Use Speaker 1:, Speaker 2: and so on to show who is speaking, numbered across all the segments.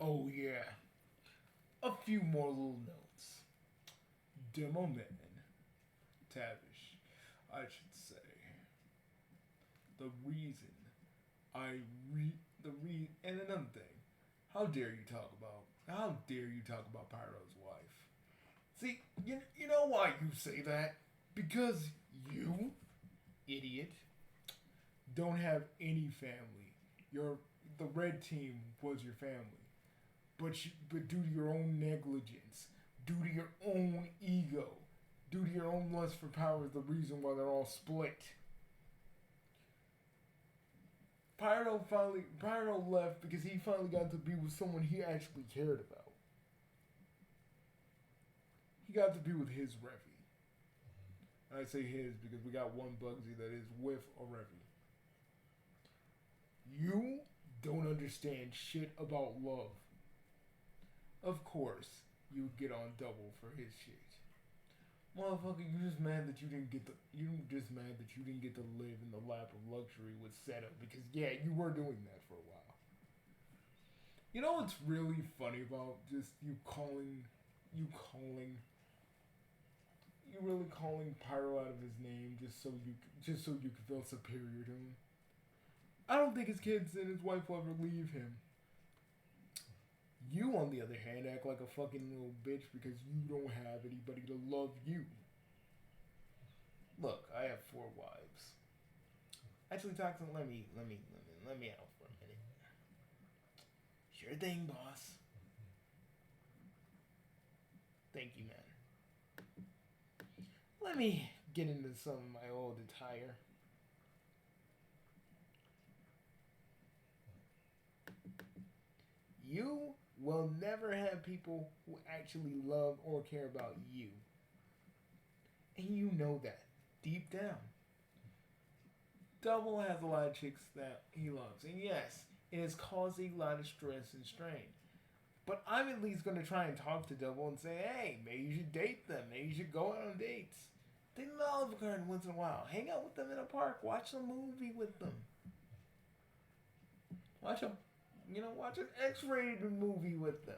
Speaker 1: Oh yeah, a few more little notes. Demo Man, Tavish, I should say. The reason I and another thing. How dare you talk about Pyro's wife? See, you know why you say that? Because you, idiot, don't have any family. Your the red team was your family, but due to your own negligence, due to your own ego, due to your own lust for power, is the reason why they're all split. Pyro left because he finally got to be with someone he actually cared about. He got to be with his Revy. I say his because we got one Bugsy that is with a Revy. You don't understand shit about love. Of course, you get on double for his shit. Motherfucker, you just mad that you didn't get to live in the lap of luxury with Seto because yeah, you were doing that for a while. You know what's really funny about just you calling you really calling Pyro out of his name just so you could feel superior to him. I don't think his kids and his wife will ever leave him. You, on the other hand, act like a fucking little bitch because you don't have anybody to love you. Look, I have 4 wives. Actually, Toxin, let me out for a minute. Sure thing, boss. Thank you, man. Let me get into some of my old attire. You will never have people who actually love or care about you. And you know that deep down. Double has a lot of chicks that he loves. And yes, it is causing a lot of stress and strain. But I'm at least going to try and talk to Double and say, hey, maybe you should date them. Maybe you should go out on dates. Take them to Olive Garden once in a while. Hang out with them in a park. Watch a movie with them. Watch an X-rated movie with them.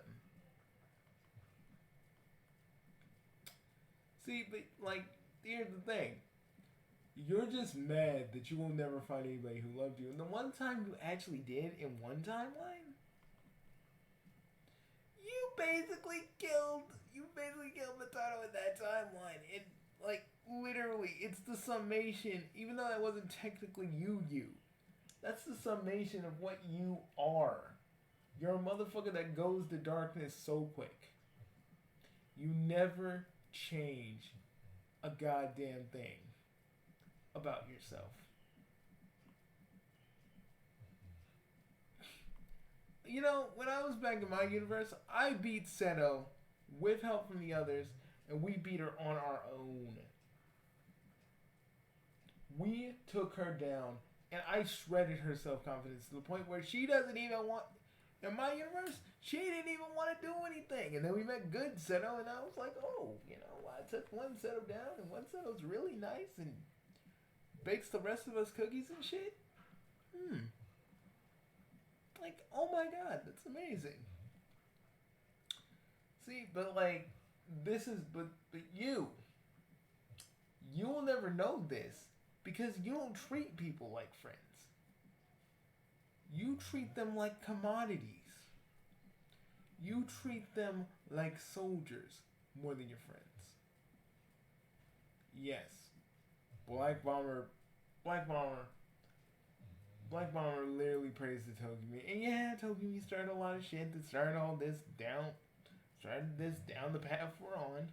Speaker 1: See, but like, here's the thing. You're just mad that you will never find anybody who loved you. And the one time you actually did in one timeline, you basically killed Matano in that timeline. It like literally, it's the summation. Even though that wasn't technically you, that's the summation of what you are. You're a motherfucker that goes to darkness so quick. You never change a goddamn thing about yourself. You know, when I was back in my universe, I beat Seto with help from the others, and we beat her on our own. We took her down, and I shredded her self confidence to the point where she doesn't even want. In my universe, she didn't even want to do anything. And then we met good Seto, and I was like, oh, I took one Seto down, and one Seto's really nice and bakes the rest of us cookies and shit. Like, oh my god, that's amazing. See, but like, but you will never know this because you don't treat people like friends. You treat them like commodities. You treat them like soldiers more than your friends. Yes, Black Bomber, Black Bomber, Black Bomber literally praised the Togumi. And yeah, Togumi started a lot of shit that started this down the path we're on.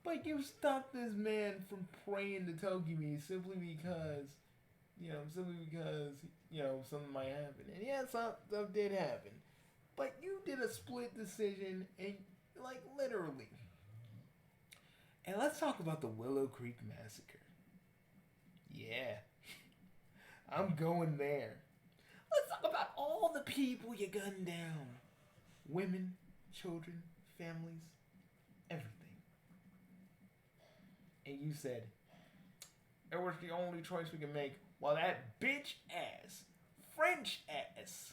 Speaker 1: But you stopped this man from praying to Togumi simply because, something might happen. And yeah, stuff did happen. But you did a split decision, and, like, literally. And let's talk about the Willow Creek Massacre. Yeah. I'm going there. Let's talk about all the people you gunned down. Women, children, families, everything. And you said, it was the only choice we can make while that bitch ass, French ass,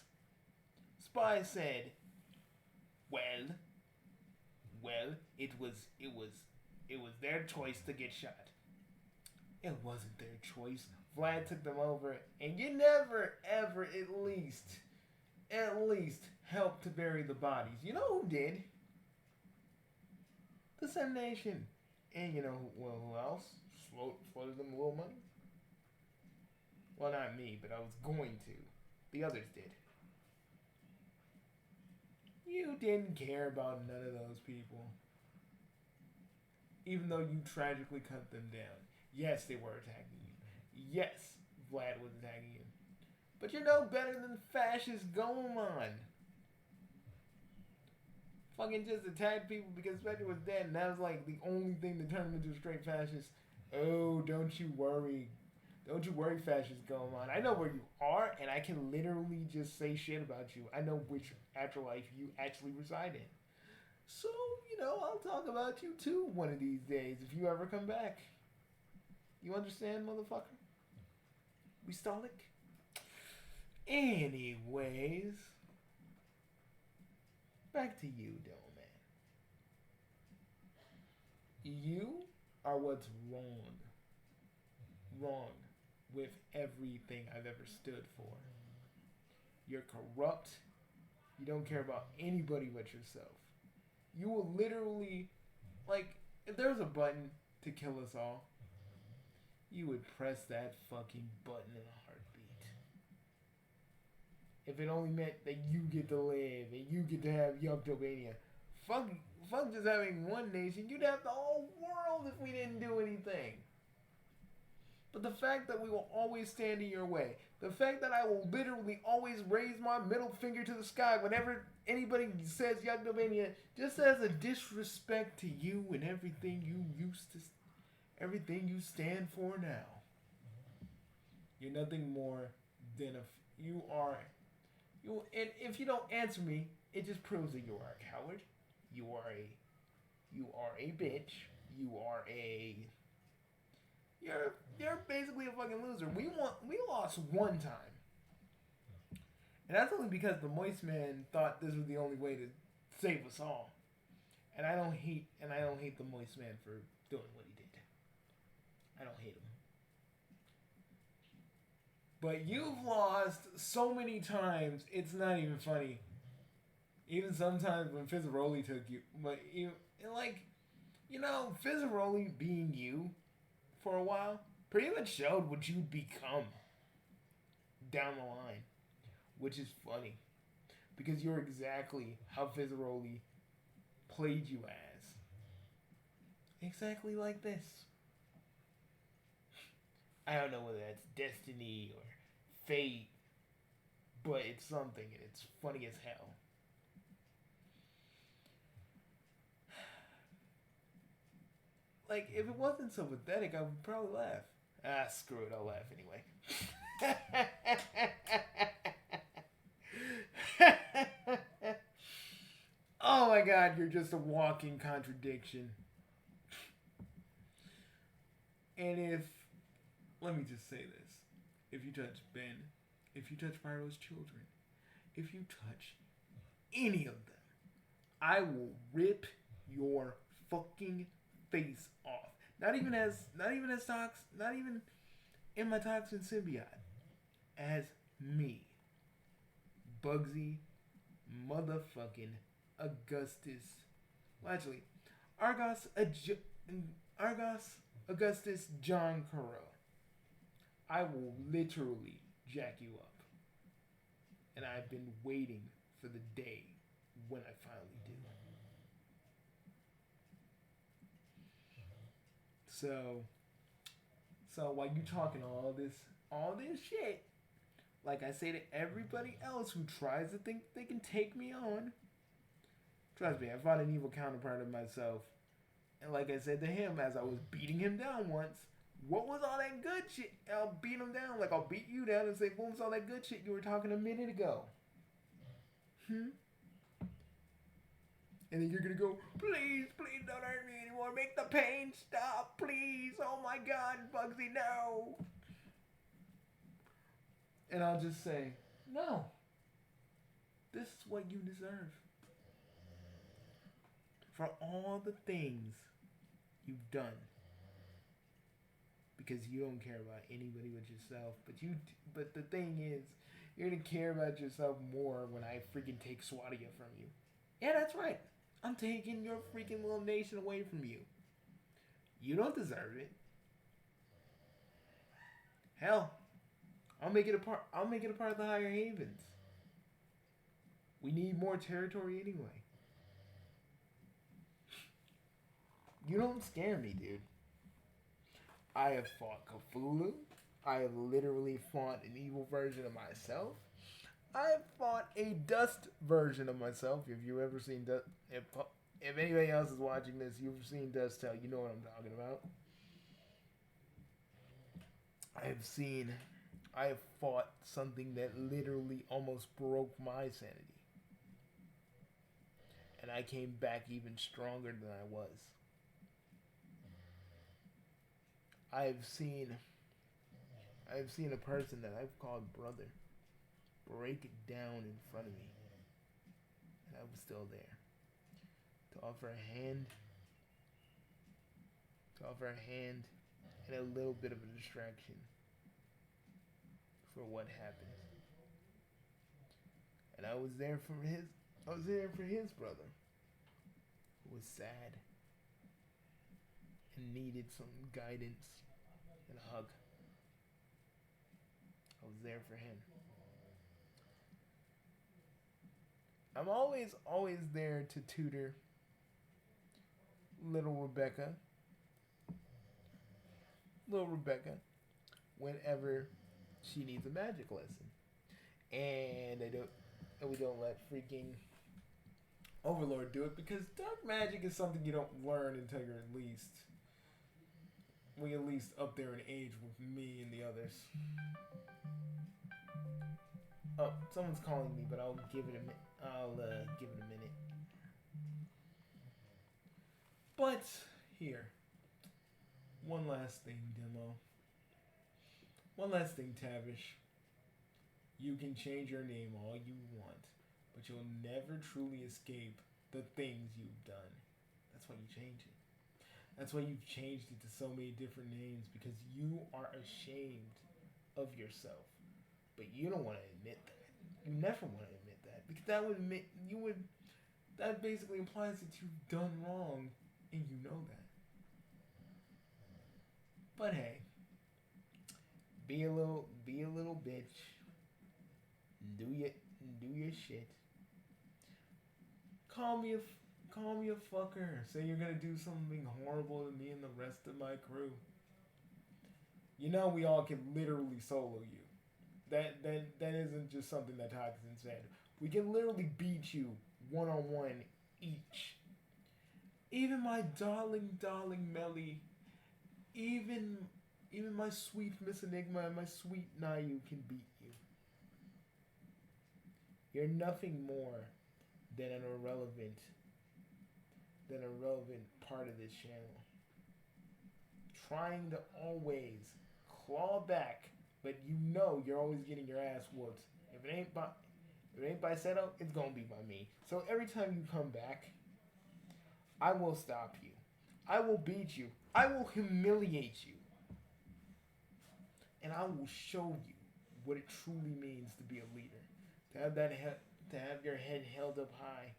Speaker 1: is Spy said, well, well, it was their choice to get shot. It wasn't their choice. Vlad took them over, and you never, ever, at least, helped to bury the bodies. You know who did? The Sun Nation. And you know who else floated them a little money? Well, not me, but I was going to. The others did. You didn't care about none of those people. Even though you tragically cut them down. Yes, they were attacking you. Yes, Vlad was attacking you. But you're no better than fascist Goemon. Fucking just attacked people because Spectre was dead, and that was like the only thing that turned him into a straight fascist. Oh, don't you worry. Don't you worry, fascist Goemon. I know where you are, and I can literally just say shit about you. I know which afterlife you actually reside in. So, I'll talk about you too one of these days if you ever come back. You understand, motherfucker? We Stalik? Anyways, back to you, Doman. You are what's wrong. Wrong with everything I've ever stood for. You're corrupt. You don't care about anybody but yourself. You will literally, if there was a button to kill us all, you would press that fucking button in a heartbeat. If it only meant that you get to live and you get to have Yuktopania. Fuck just having one nation. You'd have the whole world if we didn't do anything. But the fact that we will always stand in your way, the fact that I will literally always raise my middle finger to the sky whenever anybody says Yuktopania, just as a disrespect to you and everything you stand for now. You're nothing more than and if you don't answer me, it just proves that you are a coward. You are a bitch. You're basically a fucking loser. We lost one time. And that's only because the Moist Man thought this was the only way to save us all. And I don't hate the Moist Man for doing what he did. I don't hate him. But you've lost so many times, it's not even funny. Even sometimes when Fizzaroli took you. But Fizzaroli being you for a while pretty much showed what you'd become down the line. Which is funny. Because you're exactly how Fizzaroli played you as. Exactly like this. I don't know whether that's destiny or fate, but it's something and it's funny as hell. If it wasn't so pathetic, I would probably laugh. Screw it, I'll laugh anyway. Oh my god, you're just a walking contradiction. And let me just say this. If you touch Ben, if you touch Pyro's children, if you touch any of them, I will rip your fucking face off. Not even as Tox, not even in my Toxin symbiote. As me. Bugsy motherfucking Augustus. Well, actually, Argos Augustus John Curro. I will literally jack you up. And I've been waiting for the day when I finally do. So while you talking all this shit, like I say to everybody else who tries to think they can take me on, trust me, I found an evil counterpart of myself. And like I said to him as I was beating him down once, what was all that good shit? I'll beat him down like I'll beat you down and say, what was all that good shit you were talking a minute ago? And then you're gonna go, please don't hurt me anymore. Make the pain stop, please. Oh my god, Bugsy, no. And I'll just say, no. This is what you deserve. For all the things you've done. Because you don't care about anybody but yourself. But the thing is, you're gonna care about yourself more when I freaking take Swadia from you. Yeah, that's right. I'm taking your freaking little nation away from you. You don't deserve it. Hell, I'll make it a part. I'll make it a part of the Higher Havens. We need more territory anyway. You don't scare me, dude. I have fought Cthulhu. I have literally fought an evil version of myself. I have fought a dust version of myself. If you've ever seen Dust, if anybody else is watching this, you've seen Dust Tell, you know what I'm talking about. I have fought something that literally almost broke my sanity. And I came back even stronger than I was. I've seen a person that I've called brother break it down in front of me. And I was still there. To offer a hand and a little bit of a distraction for what happened. And I was there for his brother who was sad and needed some guidance and a hug. I was there for him. I'm always there to tutor little Rebecca, whenever she needs a magic lesson, and we don't let freaking Overlord do it because dark magic is something you don't learn until you're at least up there in age with me and the others. Oh, someone's calling me, but I'll give it a minute. But here, one last thing, Demo. One last thing, Tavish. You can change your name all you want, but you'll never truly escape the things you've done. That's why you change it. That's why you've changed it to so many different names, because you are ashamed of yourself. But you don't want to admit that. You never want to admit that, because that basically implies that you've done wrong and you know that. But hey, be a little bitch. Do your shit. Call me a fucker. Say you're gonna do something horrible to me and the rest of my crew. You know we all can literally solo you. That isn't just something that Toxin said. We can literally beat you one-on-one each. Even my darling Melly, even my sweet Miss Enigma and my sweet Nayu can beat you. You're nothing more than an irrelevant part of this channel. Trying to always claw back, but you know you're always getting your ass whooped. If it ain't by Seto, it's gonna be by me. So every time you come back, I will stop you. I will beat you. I will humiliate you. And I will show you what it truly means to be a leader. To have your head held up high.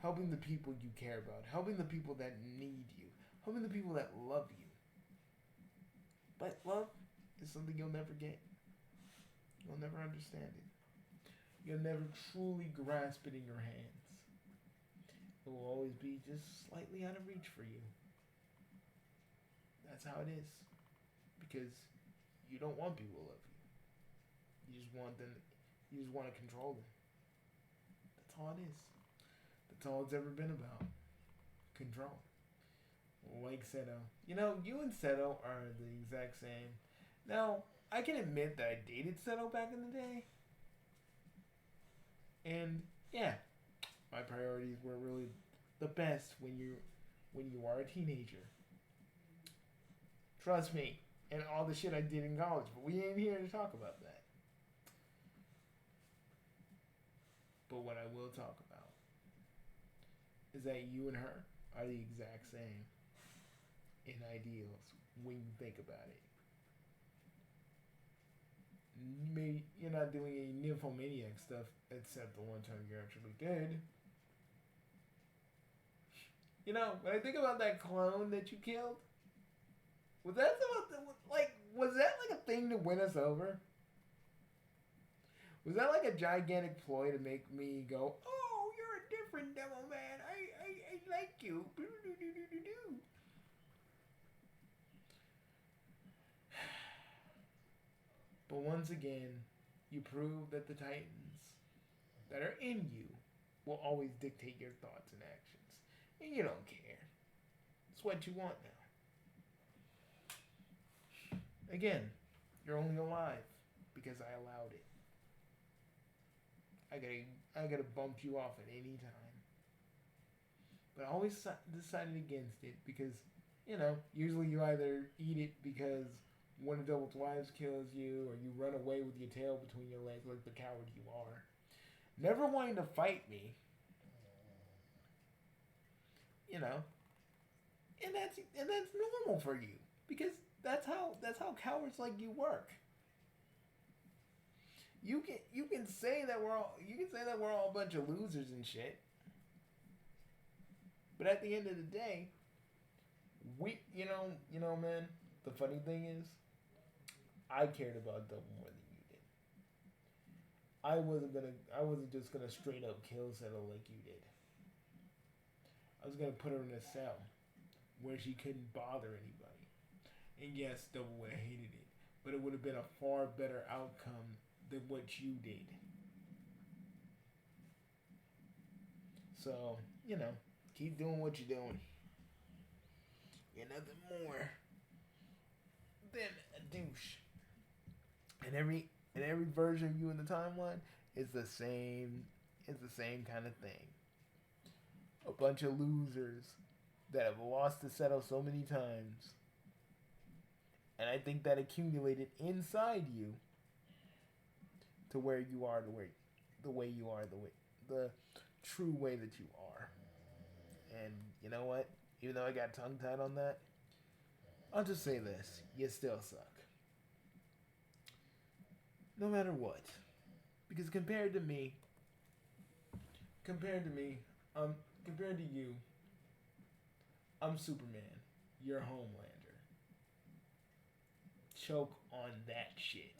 Speaker 1: Helping the people you care about. Helping the people that need you. Helping the people that love you. But love is something you'll never get. You'll never understand it. You'll never truly grasp it in your hands. It will always be just slightly out of reach for you. That's how it is. Because you don't want people to love you. You just want to control them. That's all it is. That's all it's ever been about. Control. Like Seto. You know, you and Seto are the exact same. Now, I can admit that I dated Seto back in the day. And yeah, my priorities were really the best when you are a teenager. Trust me, and all the shit I did in college, but we ain't here to talk about that. But what I will talk about is that you and her are the exact same in ideals when you think about it. Maybe you're not doing any nymphomaniac stuff except the one time you actually did. You know, when I think about that clone that you killed, was that was that like a thing to win us over? Was that like a gigantic ploy to make me go, oh, you're a different devil man. I like you. But once again, you prove that the Titans that are in you will always dictate your thoughts and actions. And you don't care. It's what you want now. Again, you're only alive because I allowed it. I gotta bump you off at any time. But I always decided against it because, you know, usually you either eat it because one of Double's wives kills you, or you run away with your tail between your legs like the coward you are. Never wanting to fight me, you know, and that's normal for you because that's how cowards like you work. You can say that we're all a bunch of losers and shit, but at the end of the day, man. The funny thing is, I cared about Double more than you did. I wasn't just gonna straight up kill Settle like you did. I was gonna put her in a cell where she couldn't bother anybody. And yes, Double would have hated it, but it would have been a far better outcome than what you did. So, keep doing what you're doing. You're nothing more than a douche. And every version of you in the timeline is the same. It's the same kind of thing. A bunch of losers that have lost to Settle so many times, and I think that accumulated inside you to where you are, the true way that you are. And you know what? Even though I got tongue tied on that, I'll just say this: you still suck. No matter what, because compared to me, compared to you, I'm Superman. You're Homelander. Choke on that shit.